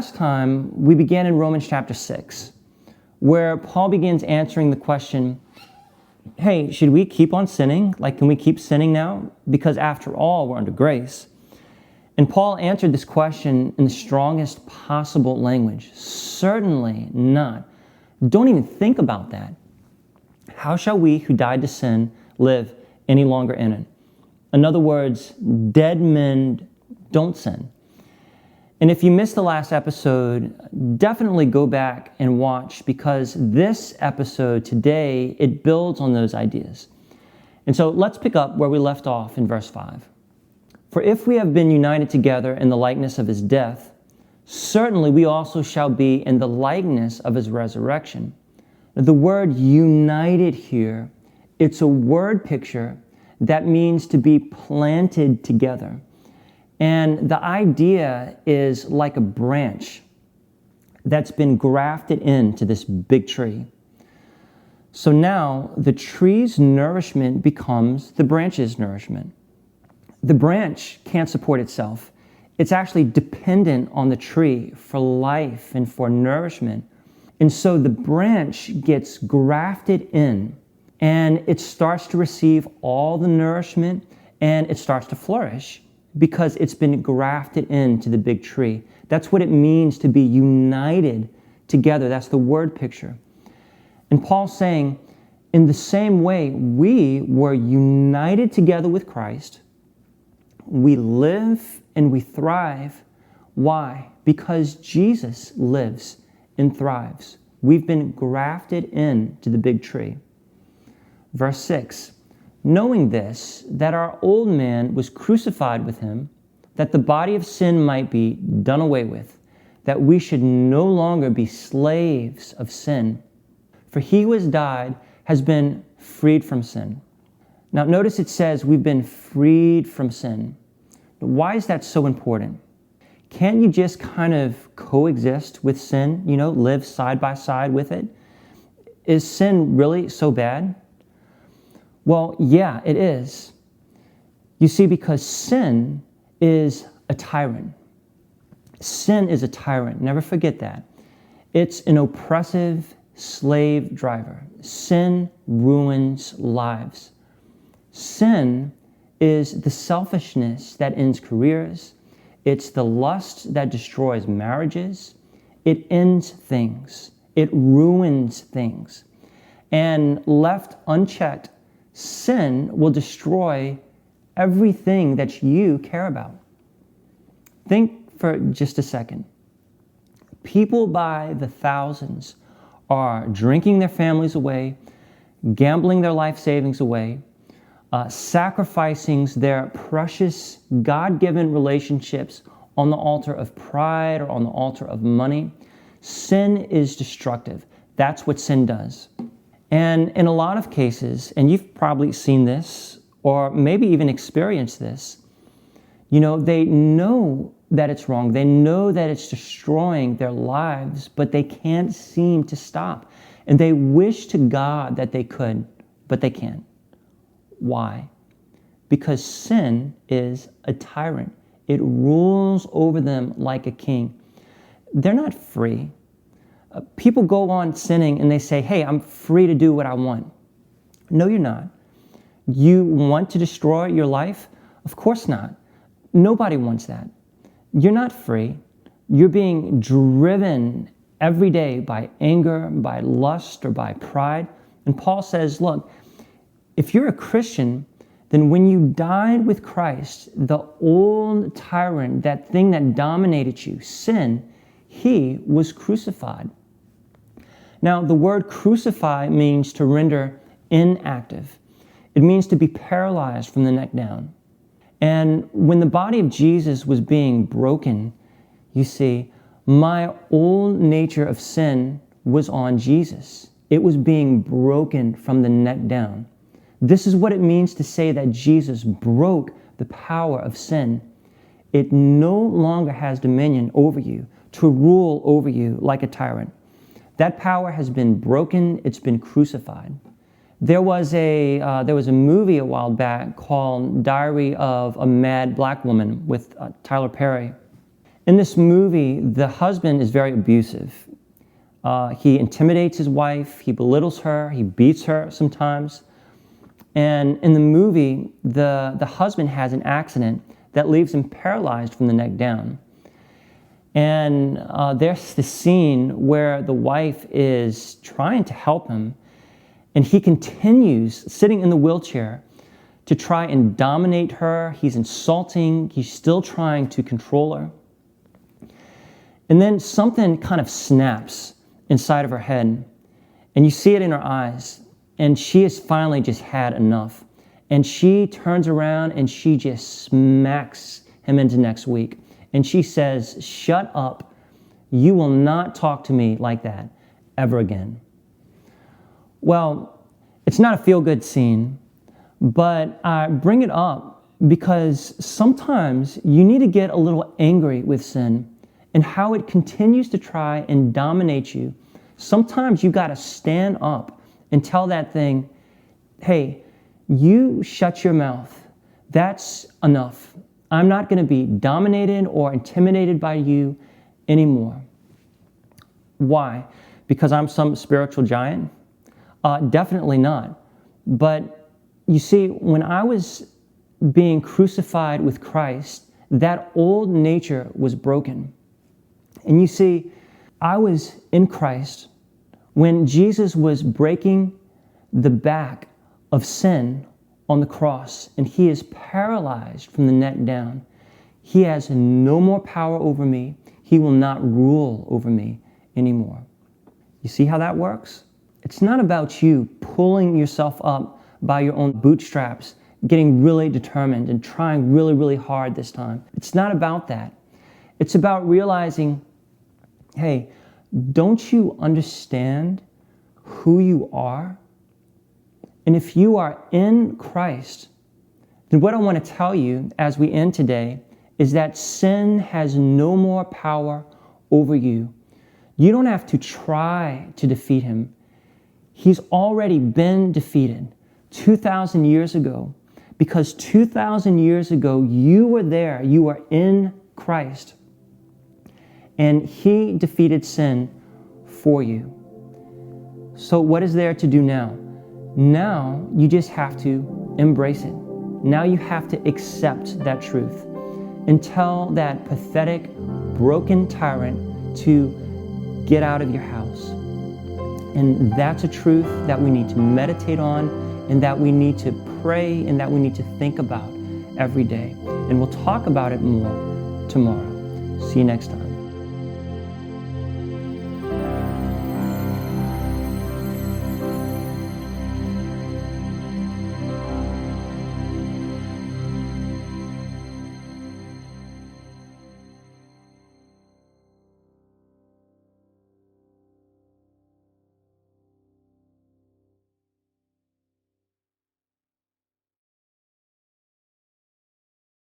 last time we began in Romans chapter 6, where Paul begins answering the question, hey, should we keep on sinning? Like, can we keep sinning now? Because after all, we're under grace. And Paul answered this question in the strongest possible language. Certainly not. Don't even think about that. How shall we who died to sin live any longer in it? In other words, dead men don't sin. And if you missed the last episode, definitely go back and watch, because this episode today, it builds on those ideas. And so let's pick up where we left off in verse 5. For if we have been united together in the likeness of his death, certainly we also shall be in the likeness of his resurrection. The word united here, it's a word picture that means to be planted together. And the idea is like a branch that's been grafted into this big tree. So now the tree's nourishment becomes the branch's nourishment. The branch can't support itself. It's actually dependent on the tree for life and for nourishment. And so the branch gets grafted in, and it starts to receive all the nourishment, and it starts to flourish because it's been grafted into the big tree. That's what it means to be united together. That's the word picture. And Paul's saying, in the same way, we were united together with Christ. We live and we thrive. Why? Because Jesus lives and thrives. We've been grafted into the big tree. Verse 6, knowing this, that our old man was crucified with him, that the body of sin might be done away with, that we should no longer be slaves of sin. For he who has died has been freed from sin. Now notice it says we've been freed from sin. Why is that so important? Can't you just kind of coexist with sin, live side by side with it? Is sin really so bad? Well, yeah, it is. You see, because sin is a tyrant. Sin is a tyrant. Never forget that. It's an oppressive slave driver. Sin ruins lives. Sin is the selfishness that ends careers. It's the lust that destroys marriages. It ends things. It ruins things. And left unchecked, sin will destroy everything that you care about. Think for just a second. People by the thousands are drinking their families away, gambling their life savings away, sacrificing their precious God-given relationships on the altar of pride or on the altar of money. Sin is destructive. That's what sin does. And in a lot of cases, and you've probably seen this or maybe even experienced this, they know that it's wrong. They know that it's destroying their lives, but they can't seem to stop. And they wish to God that they could, but they can't. Why? Because sin is a tyrant. It rules over them like a king. They're not free. People go on sinning and they say, hey, I'm free to do what I want. No, you're not. You want to destroy your life? Of course not. Nobody wants that. You're not free. You're being driven every day by anger, by lust, or by pride. And Paul says, look, if you're a Christian, then when you died with Christ, the old tyrant, that thing that dominated you, sin, he was crucified. Now, the word crucify means to render inactive. It means to be paralyzed from the neck down. And when the body of Jesus was being broken, you see, my old nature of sin was on Jesus. It was being broken from the neck down. This is what it means to say that Jesus broke the power of sin. It no longer has dominion over you, to rule over you like a tyrant. That power has been broken. It's been crucified. There was a movie a while back called Diary of a Mad Black Woman with Tyler Perry. In this movie, the husband is very abusive. He intimidates his wife, he belittles her, he beats her sometimes. And in the movie, the husband has an accident that leaves him paralyzed from the neck down. And there's the scene where the wife is trying to help him, and he continues sitting in the wheelchair to try and dominate her. He's insulting, he's still trying to control her. And then something kind of snaps inside of her head, and you see it in her eyes, and she has finally just had enough. And she turns around and she just smacks him into next week. And she says, "Shut up. You will not talk to me like that ever again." Well, it's not a feel-good scene, but I bring it up because sometimes you need to get a little angry with sin and how it continues to try and dominate you. Sometimes you got to stand up and tell that thing, "Hey, you shut your mouth. That's enough. I'm not going to be dominated or intimidated by you anymore." Why? Because I'm some spiritual giant? Definitely not. But you see, when I was being crucified with Christ, that old nature was broken. And you see, I was in Christ when Jesus was breaking the back of sin on the cross, and he is paralyzed from the neck down. He has no more power over me. He will not rule over me anymore. You see how that works? It's not about you pulling yourself up by your own bootstraps, getting really determined and trying really, really hard this time. It's not about that. It's about realizing, hey, don't you understand who you are? And if you are in Christ, then what I want to tell you as we end today is that sin has no more power over you. You don't have to try to defeat him. He's already been defeated 2,000 years ago, because 2,000 years ago you were there, you were in Christ, and he defeated sin for you. So what is there to do now? Now you just have to embrace it. Now you have to accept that truth and tell that pathetic, broken tyrant to get out of your house. And that's a truth that we need to meditate on, and that we need to pray, and that we need to think about every day. And we'll talk about it more tomorrow. See you next time.